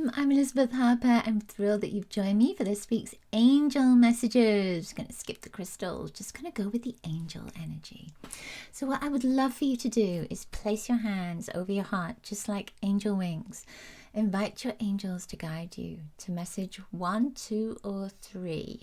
Welcome. I'm Elizabeth Harper. I'm thrilled that you've joined me for this week's angel messages. Going to skip the crystals, just going to go with the angel energy. So what I would love for you to do is place your hands over your heart, just like angel wings. Invite your angels to guide you to message 1, 2, or 3.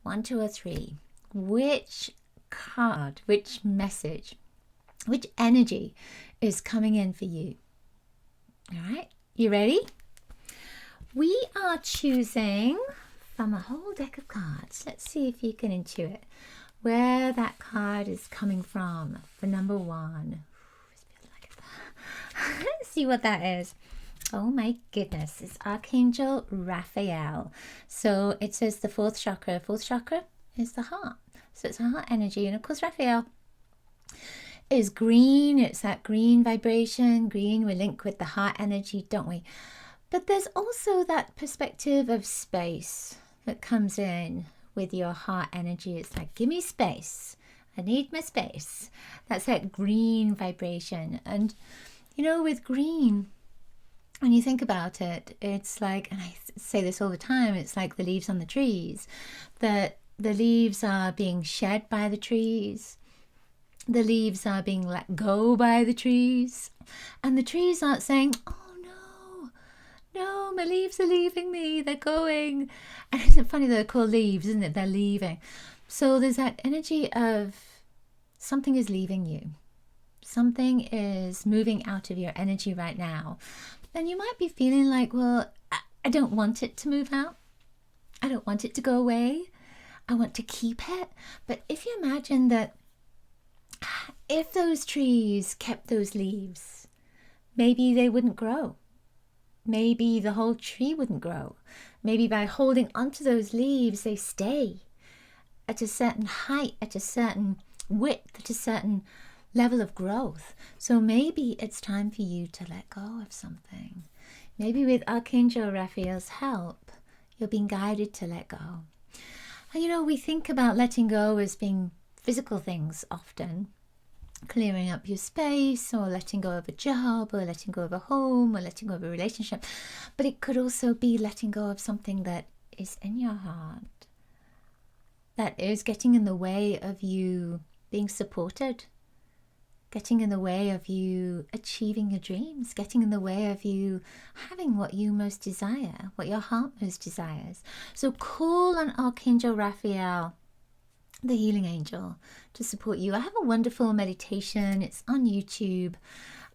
1, 2, or 3. Which card, which message, which energy is coming in for you? All right, you ready? We are choosing from a whole deck of cards. Let's see if you can intuit where that card is coming from for number 1. Let's see what that is. Oh my goodness, it's Archangel Raphael. So it says the 4th chakra. 4th chakra is the heart. So it's a heart energy. And of course, Raphael is green. It's that green vibration. Green, we link with the heart energy, don't we? But there's also that perspective of space that comes in with your heart energy. It's like, give me space. I need my space. That's that green vibration. And, you know, with green, when you think about it, it's like, and I say this all the time, it's like the leaves on the trees, that the leaves are being shed by the trees. The leaves are being let go by the trees. And the trees aren't saying, oh, no, my leaves are leaving me, they're going. And isn't it funny they're called leaves, isn't it? They're leaving. So there's that energy of something is leaving you. Something is moving out of your energy right now. And you might be feeling like, well, I don't want it to move out. I don't want it to go away. I want to keep it. But if you imagine that if those trees kept those leaves, maybe they wouldn't grow. Maybe the whole tree wouldn't grow. Maybe by holding onto those leaves, they stay at a certain height, at a certain width, at a certain level of growth. So maybe it's time for you to let go of something. Maybe with Archangel Raphael's help, you're being guided to let go. And you know, we think about letting go as being physical things often. Clearing up your space, or letting go of a job, or letting go of a home, or letting go of a relationship. But it could also be letting go of something that is in your heart, that is getting in the way of you being supported, getting in the way of you achieving your dreams, getting in the way of you having what you most desire, what your heart most desires. So call on Archangel Raphael, the healing angel, to support you. I have a wonderful meditation. It's on YouTube,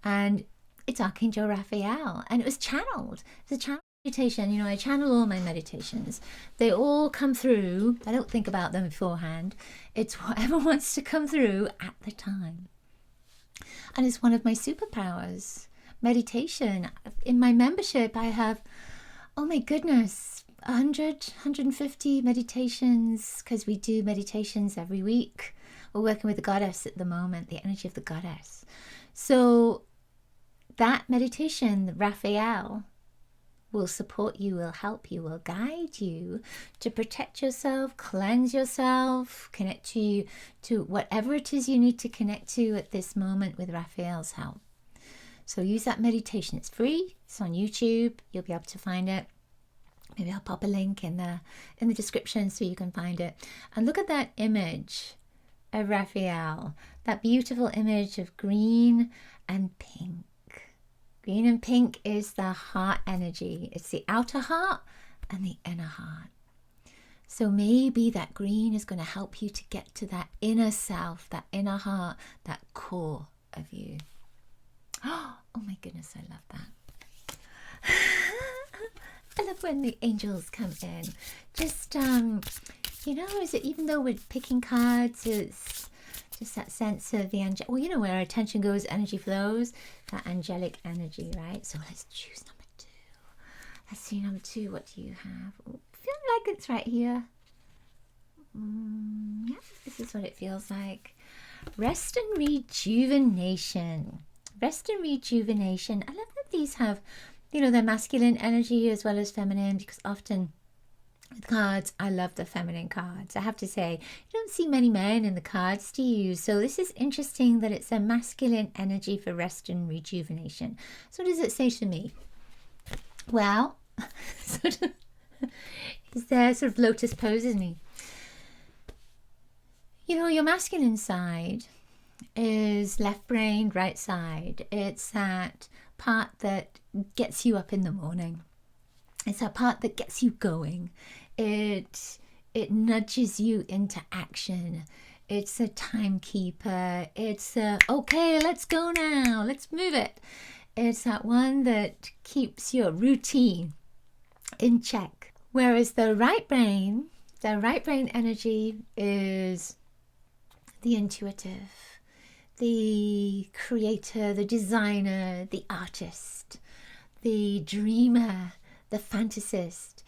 and it's Archangel Raphael, and it was channeled. It's a channel meditation. You know, I channel all my meditations. They all come through. I don't think about them beforehand. It's whatever wants to come through at the time. And it's one of my superpowers, meditation. In my membership, I have, oh my goodness, 150 meditations, because we do meditations every week. We're working with the goddess at the moment, the energy of the goddess. So that meditation, Raphael, will support you, will help you, will guide you to protect yourself, cleanse yourself, connect to whatever it is you need to connect to at this moment with Raphael's help. So use that meditation. It's free. It's on YouTube. You'll be able to find it. Maybe I'll pop a link in the description so you can find it. And look at that image of Raphael, that beautiful image of green and pink. Green and pink is the heart energy. It's the outer heart and the inner heart. So maybe that green is going to help you to get to that inner self, that inner heart, that core of you. Oh my goodness, I love that. I love when the angels come in. Just, you know, is it, even though we're picking cards, it's just that sense of the angelic, well, you know, where our attention goes, energy flows, that angelic energy, right? So let's choose number 2. Let's see number 2. What do you have? Oh, feel like it's right here. Yeah, this is what it feels like. Rest and rejuvenation. Rest and rejuvenation. I love that these have, you know, their masculine energy as well as feminine, because often with cards, I love the feminine cards. I have to say, you don't see many men in the cards, do you? So this is interesting that it's a masculine energy for rest and rejuvenation. So what does it say to me? Well, He's there, sort of lotus pose, isn't he? You know, your masculine side is left brain, right side. It's that part that gets you up in the morning. It's that part that gets you going. It nudges you into action. It's a timekeeper. It's a, okay, let's go now. Let's move it. It's that one that keeps your routine in check. Whereas the right brain energy is the intuitive, the creator, the designer, the artist, the dreamer, the fantasist.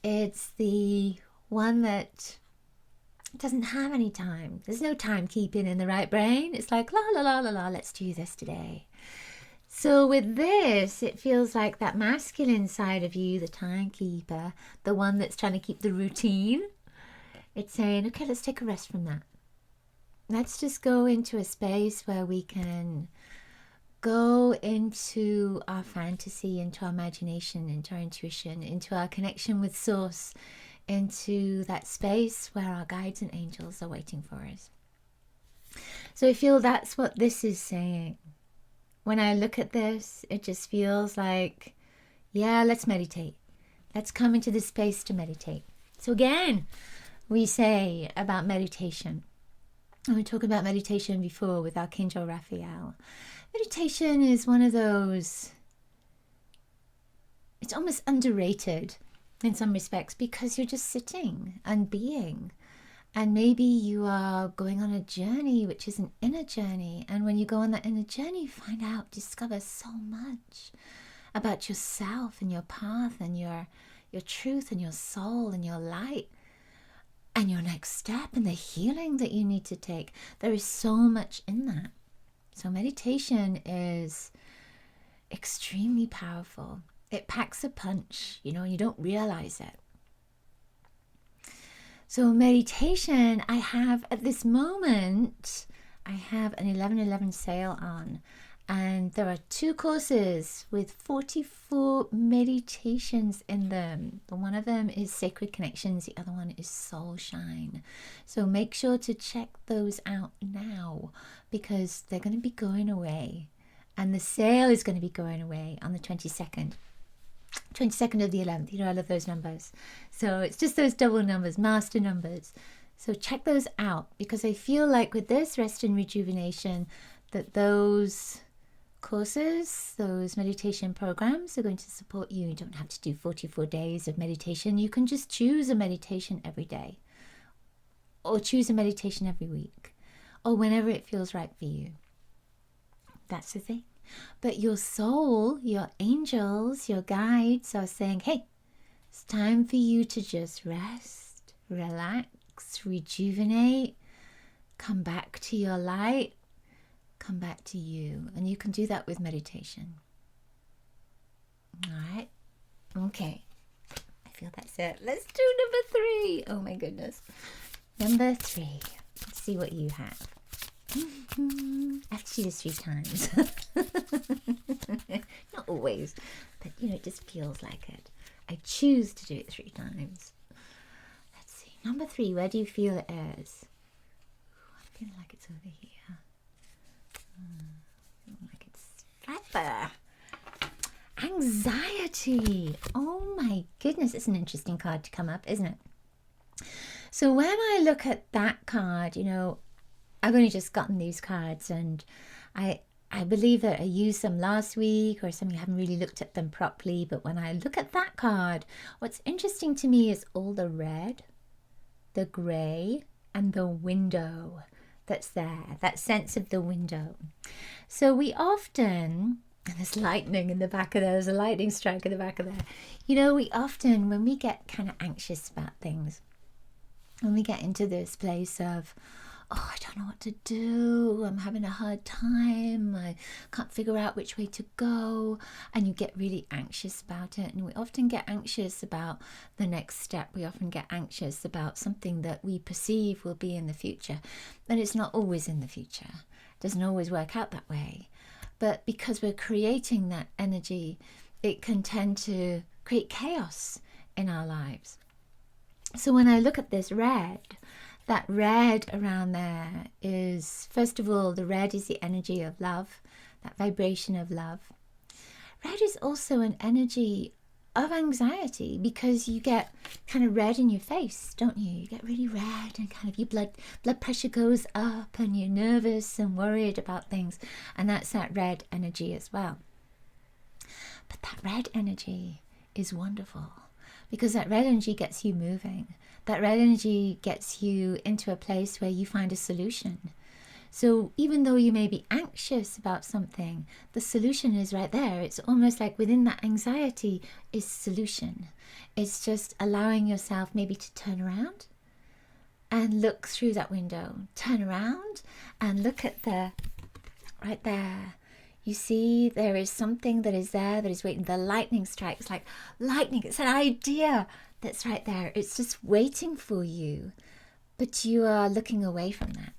It's the one that doesn't have any time. There's no timekeeping in the right brain. It's like, la, la, la, la, la, let's do this today. So with this, it feels like that masculine side of you, the timekeeper, the one that's trying to keep the routine, it's saying, okay, let's take a rest from that. Let's just go into a space where we can go into our fantasy, into our imagination, into our intuition, into our connection with source, into that space where our guides and angels are waiting for us. So I feel that's what this is saying. When I look at this, it just feels like, yeah, let's meditate. Let's come into this space to meditate. So again, we say about meditation. And we talked about meditation before with Archangel Raphael. Meditation is one of those, it's almost underrated in some respects because you're just sitting and being. And maybe you are going on a journey, which is an inner journey. And when you go on that inner journey, you find out, discover so much about yourself and your path and your truth and your soul and your light and your next step and the healing that you need to take. There is so much in that. So meditation is extremely powerful. It packs a punch, you know, and you don't realize it. So meditation, I have at this moment, I have an 11/11 sale on, and there are 2 courses with 44 meditations in them. One of them is Sacred Connections, the other one is Soul Shine. So make sure to check those out now because they're going to be going away, and the sale is going to be going away on the 22nd. 22nd of the 11th, you know, I love those numbers. So it's just those double numbers, master numbers. So check those out because I feel like with this rest and rejuvenation that those courses, those meditation programs are going to support you. You don't have to do 44 days of meditation. You can just choose a meditation every day or choose a meditation every week or whenever it feels right for you. That's the thing. But your soul, your angels, your guides are saying, hey, it's time for you to just rest, relax, rejuvenate, come back to your light, come back to you. And you can do that with meditation. All right. Okay. I feel that's it. Let's do number 3. Oh my goodness. Number 3. Let's see what you have. I have to do this 3 times. Not always, but you know, it just feels like it. I choose to do it 3 times. Let's see. Number 3, where do you feel it is? I feel like it's over here. I feel like it's right there. Anxiety. Oh my goodness, it's an interesting card to come up, isn't it? So when I look at that card, you know, I've only just gotten these cards and I believe that I used them last week or something. I haven't really looked at them properly. But when I look at that card, what's interesting to me is all the red, the grey and the window that's there, that sense of the window. So we often, and there's lightning in the back of there, there's a lightning strike in the back of there. You know, we often, when we get kind of anxious about things, when we get into this place of, oh, I don't know what to do, I'm having a hard time, I can't figure out which way to go, and you get really anxious about it. And we often get anxious about the next step. We often get anxious about something that we perceive will be in the future, and it's not always in the future. It doesn't always work out that way. But because we're creating that energy, it can tend to create chaos in our lives. So when I look at this red, that red around there is, first of all, the red is the energy of love, that vibration of love. Red is also an energy of anxiety, because you get kind of red in your face, don't you? You get really red, and kind of your blood pressure goes up, and you're nervous and worried about things, and that's that red energy as well. But that red energy is wonderful, because that red energy gets you moving. That red energy gets you into a place where you find a solution. So even though you may be anxious about something, the solution is right there. It's almost like within that anxiety is solution. It's just allowing yourself maybe to turn around and look through that window. Turn around and look at right there. You see, there is something that is there that is waiting. The lightning strikes, like lightning. It's an idea that's right there. It's just waiting for you, but you are looking away from that.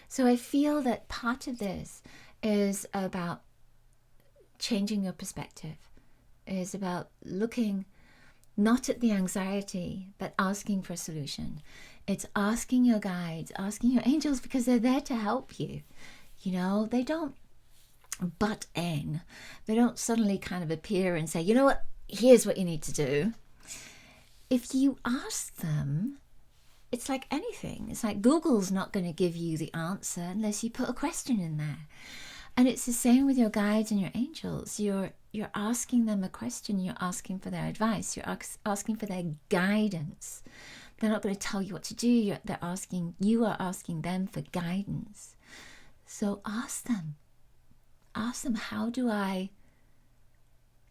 So I feel that part of this is about changing your perspective, is about looking not at the anxiety, but asking for a solution. It's asking your guides, asking your angels, because they're there to help you. You know, they don't butt in. They don't suddenly kind of appear and say, you know what, here's what you need to do. If you ask them, it's like anything. It's like Google's not going to give you the answer unless you put a question in there. And it's the same with your guides and your angels. You're asking them a question. You're asking for their advice. You're asking for their guidance. They're not going to tell you what to do. You are asking them for guidance. So ask them. Ask them, how do I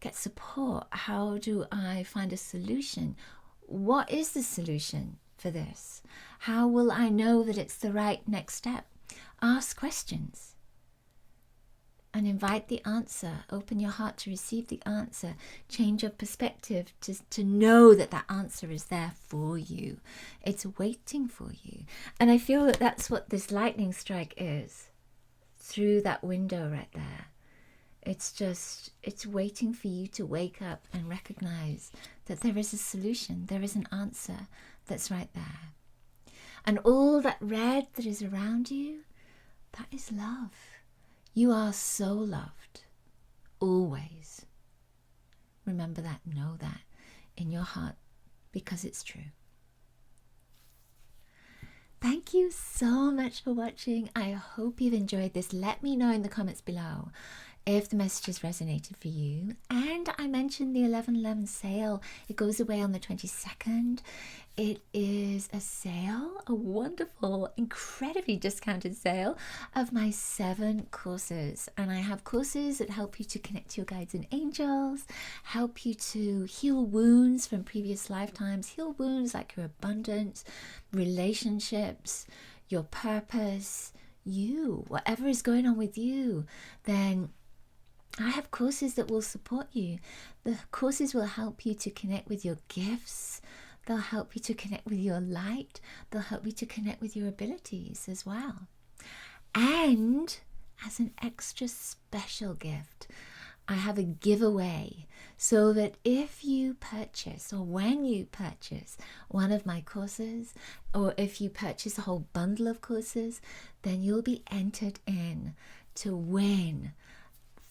get support? How do I find a solution? What is the solution for this? How will I know that it's the right next step? Ask questions and invite the answer. Open your heart to receive the answer. Change your perspective to know that that answer is there for you. It's waiting for you. And I feel that that's what this lightning strike is through that window right there. It's waiting for you to wake up and recognize that there is a solution. There is an answer that's right there. And all that red that is around you, that is love. You are so loved, always. Remember that, know that in your heart, because it's true. Thank you so much for watching. I hope you've enjoyed this. Let me know in the comments below if the messages resonated for you. And I mentioned the 11/11 sale. It goes away on the 22nd. It is a sale, a wonderful, incredibly discounted sale of my 7 courses. And I have courses that help you to connect to your guides and angels, help you to heal wounds from previous lifetimes, heal wounds like your abundance, relationships, your purpose, you, whatever is going on with you. Then I have courses that will support you. The courses will help you to connect with your gifts. They'll help you to connect with your light. They'll help you to connect with your abilities as well. And as an extra special gift, I have a giveaway, so that if you purchase, or when you purchase one of my courses, or if you purchase a whole bundle of courses, then you'll be entered in to win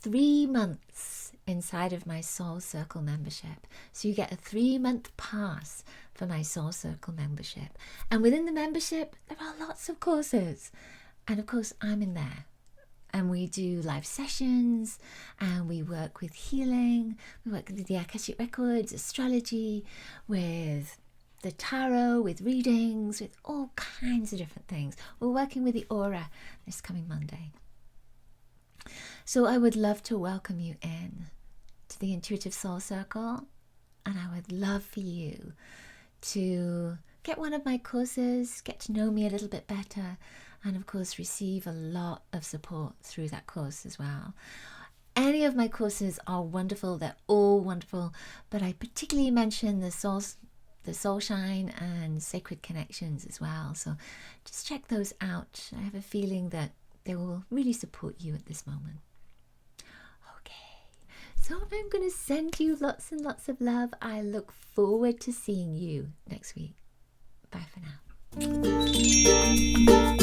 3 months inside of my Soul Circle membership. So you get a 3-month pass for my Soul Circle membership. And within the membership, there are lots of courses. And of course, I'm in there. And we do live sessions, and we work with healing. We work with the Akashic Records, astrology, with the tarot, with readings, with all kinds of different things. We're working with the aura this coming Monday. So I would love to welcome you in to the Intuitive Soul Circle, and I would love for you to get one of my courses, get to know me a little bit better, and of course receive a lot of support through that course as well. Any of my courses are wonderful, they're all wonderful, but I particularly mention the Soul Shine and Sacred Connections as well. So just check those out. I have a feeling that they will really support you at this moment. So I'm going to send you lots and lots of love. I look forward to seeing you next week. Bye for now.